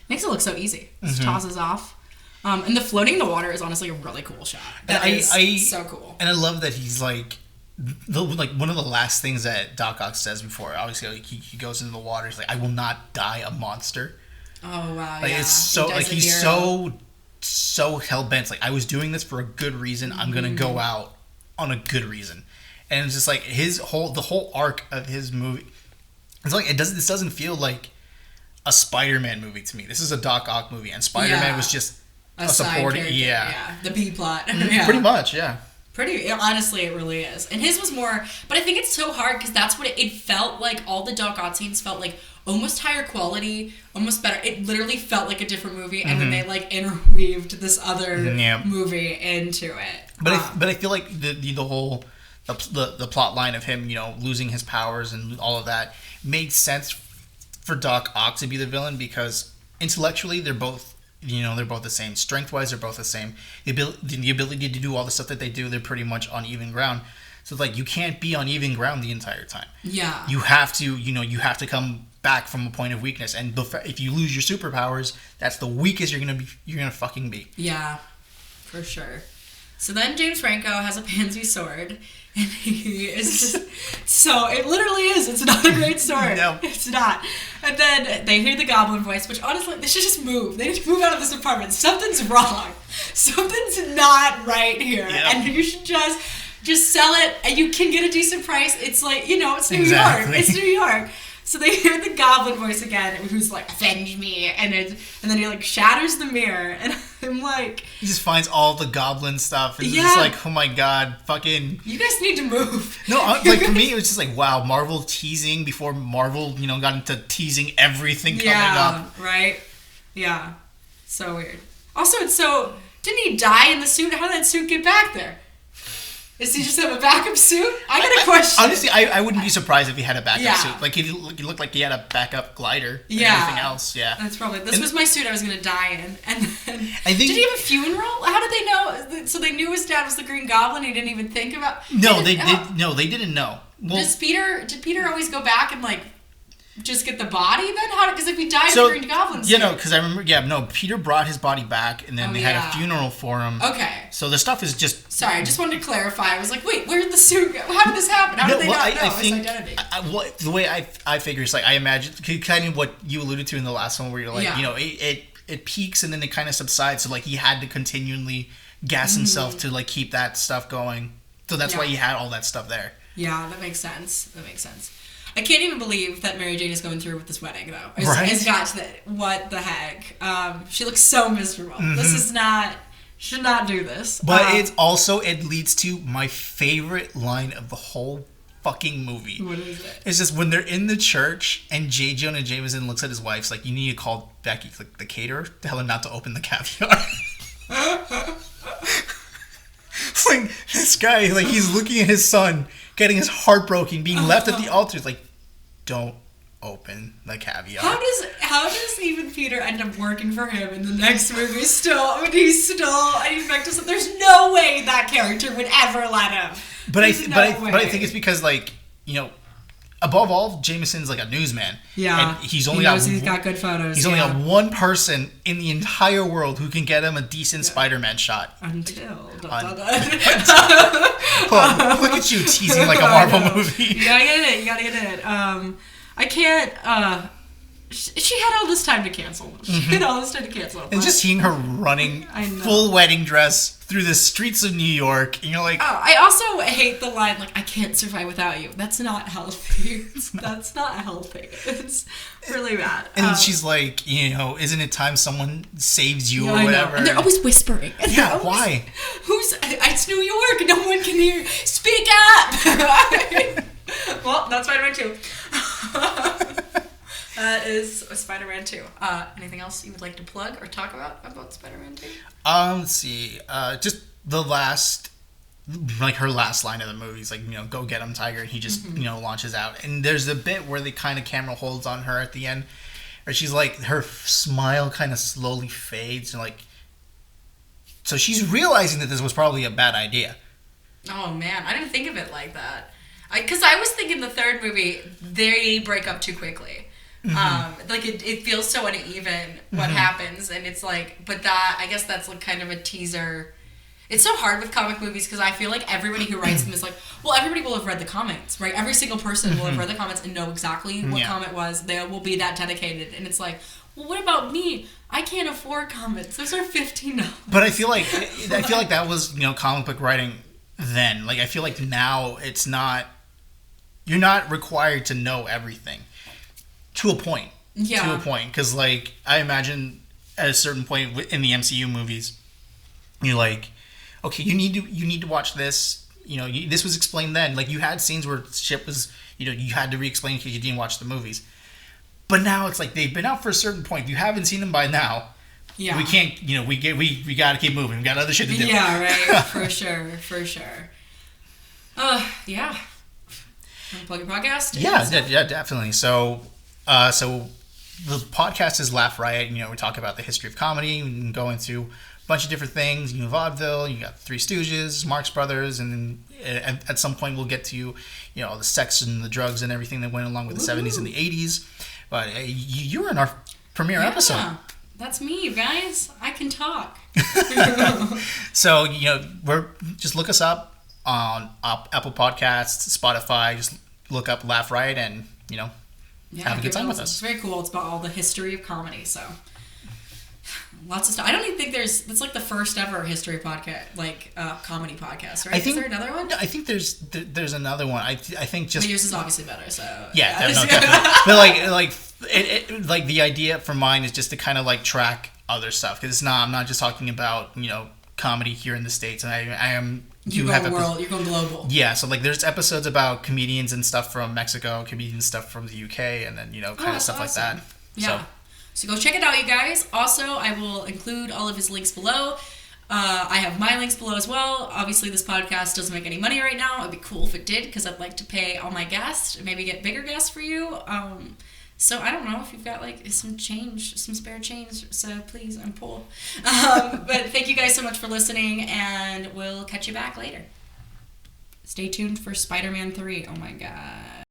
Makes it look so easy. Just tosses off. And the floating in the water is honestly a really cool shot. That is so cool. And I love that he's one of the last things that Doc Ock says before, obviously, he goes into the water. He's I will not die a monster. Oh wow! It's so he's so hell bent. I was doing this for a good reason. I'm gonna go out on a good reason, and it's just the whole arc of his movie. It's this doesn't feel like a Spider-Man movie to me. This is a Doc Ock movie, and Spider-Man was just a side supporting, character. Yeah. The B plot. Yeah. Pretty much, yeah. Honestly, it really is. And his was more, but I think it's so hard because that's what it felt like. All the Doc Ock scenes felt like almost higher quality, almost better. It literally felt like a different movie, and then they like interweaved this other movie into it. But I feel like the whole the plot line of him, you know, losing his powers and all of that made sense for Doc Ock to be the villain because intellectually they're both the same. Strength-wise, they're both the same. The ability to do all the stuff that they do, they're pretty much on even ground. So, like, you can't be on even ground the entire time. Yeah. You have to come back from a point of weakness. And if you lose your superpowers, that's the weakest you're gonna fucking be. Yeah, for sure. So then James Franco has a pansy sword, and he is just... So, it literally is. It's not a great sword. No. It's not. And then they hear the goblin voice, which honestly, they should just move. They need to move out of this apartment. Something's wrong. Something's not right here. Yep. And you should just sell it, and you can get a decent price. It's like, you know, it's New York. It's New York. So they hear the goblin voice again, who's like, avenge me, and then he like shatters the mirror, and I'm like... He just finds all the goblin stuff, and it's just like, oh my god, fucking... You guys need to move. No, like for me, it was just like, wow, Marvel teasing before Marvel, you know, got into teasing everything coming up. Right? Yeah. So weird. Also, it's so... Didn't he die in the suit? How did that suit get back there? Does he just have a backup suit? I got a question. Honestly, I wouldn't be surprised if he had a backup suit. Like, he looked like he had a backup glider and everything else. Yeah. That's probably... This was my suit I was going to die in. And then... Did he have a funeral? How did they know? So they knew his dad was the Green Goblin? He didn't even think about... No, they didn't know. Well, did Peter always go back and, like... Just get the body then? How? Because if he died in the Green Goblin suit... because I remember... Peter brought his body back, and then they had a funeral for him. Okay. So the stuff is just... Sorry, I just wanted to clarify. I was like, wait, where did the suit go? How did this happen? How did they not know his identity? The way I figure is, like, I imagine... Kind of what you alluded to in the last one, where you're like, you know, it peaks, and then it kind of subsides. So, like, he had to continually gas himself to, like, keep that stuff going. So that's why he had all that stuff there. Yeah, that makes sense. I can't even believe that Mary Jane is going through with this wedding, though. Right? What the heck? She looks so miserable. This is not... Should not do this. But it leads to my favorite line of the whole fucking movie. What is it? It's just when they're in the church and J. Jonah Jameson looks at his wife, like, you need to call Becky, like, the caterer, tell her not to open the caviar. It's like, this guy, like, he's looking at his son, getting his heart broken, being left at the altar. It's like, don't open the caviar. How does even Peter end up working for him in the next movie still? When he's still infected, there's no way that character would ever let him. But I think it's because, like, you know, above all, Jameson's like a newsman. Yeah. And he's got good photos. He's only got one person in the entire world who can get him a decent Spider-Man shot. Until. Look at you teasing like a Marvel movie. You gotta get it. I can't. She had all this time to cancel. And just seeing her running full wedding dress through the streets of New York, and you're like... Oh, I also hate the line, like, I can't survive without you. That's not healthy. That's not healthy. It's really bad. And she's like, you know, isn't it time someone saves you or whatever? And they're always whispering. Yeah, why? It's New York. No one can hear. Speak up! Well, that's Spider-Man 2. That is Spider-Man 2. Anything else you would like to plug or talk about Spider-Man 2? Let's see. Just the last, like, her last line of the movie is like, you know, go get him, Tiger, and he just, you know, launches out. And there's a bit where the kind of camera holds on her at the end, where she's like, her smile kind of slowly fades, and like, so she's realizing that this was probably a bad idea. Oh man, I didn't think of it like that. Because I was thinking the third movie, they break up too quickly. Like it feels so uneven what happens, and it's like, but that, I guess that's like kind of a teaser. It's so hard with comic movies because I feel like everybody who writes them is like, well, everybody will have read the comics, right? Every single person will have read the comics and know exactly what comic was. They will be that dedicated, and it's like, well, what about me? I can't afford comics. Those are $15. But I feel like that was, you know, comic book writing then. Like, I feel like now it's not. You're not required to know everything. To a point. Yeah. To a point. Because, like, I imagine at a certain point in the MCU movies, you're like, okay, you need to watch this. You know, this was explained then. Like, you had scenes where shit was, you know, you had to re-explain because you didn't watch the movies. But now it's like they've been out for a certain point. If you haven't seen them by now, we can't. You know, we got to keep moving. We got other shit to do. Yeah, right. For sure. Yeah. Want to plug your podcast? Yeah, definitely. So the podcast is Laugh Riot. You know, we talk about the history of comedy. We can go into a bunch of different things. You know, vaudeville. You got Three Stooges, Marx Brothers, and then at some point we'll get to, you know, the sex and the drugs and everything that went along with the 70s and the 80s. But you were in our premiere episode. That's me, you guys. I can talk. So, you know, just look us up on Apple Podcasts, Spotify. Just look up Laugh Riot and, you know, have a good time with us. It's very cool. It's about all the history of comedy. So lots of stuff. I don't even think that's like the first ever history podcast, like comedy podcast, right? Is there another one? I think there's another one. I think just. But yours is obviously better, so. Yeah, definitely. But like the idea for mine is just to kind of like track other stuff, because I'm not just talking about, you know, comedy here in the States, and I am. You're going global. Yeah, so like there's episodes about comedians and stuff from Mexico, comedians stuff from the UK, and then, you know, kind of stuff awesome. Like that. Yeah. So go check it out, you guys. Also, I will include all of his links below. I have my links below as well. Obviously, this podcast doesn't make any money right now. It'd be cool if it did, because I'd like to pay all my guests, maybe get bigger guests for you. So I don't know if you've got like some spare change, so please, I'm poor. But thank you guys so much for listening, and we'll catch you back later. Stay tuned for Spider-Man 3. Oh my god.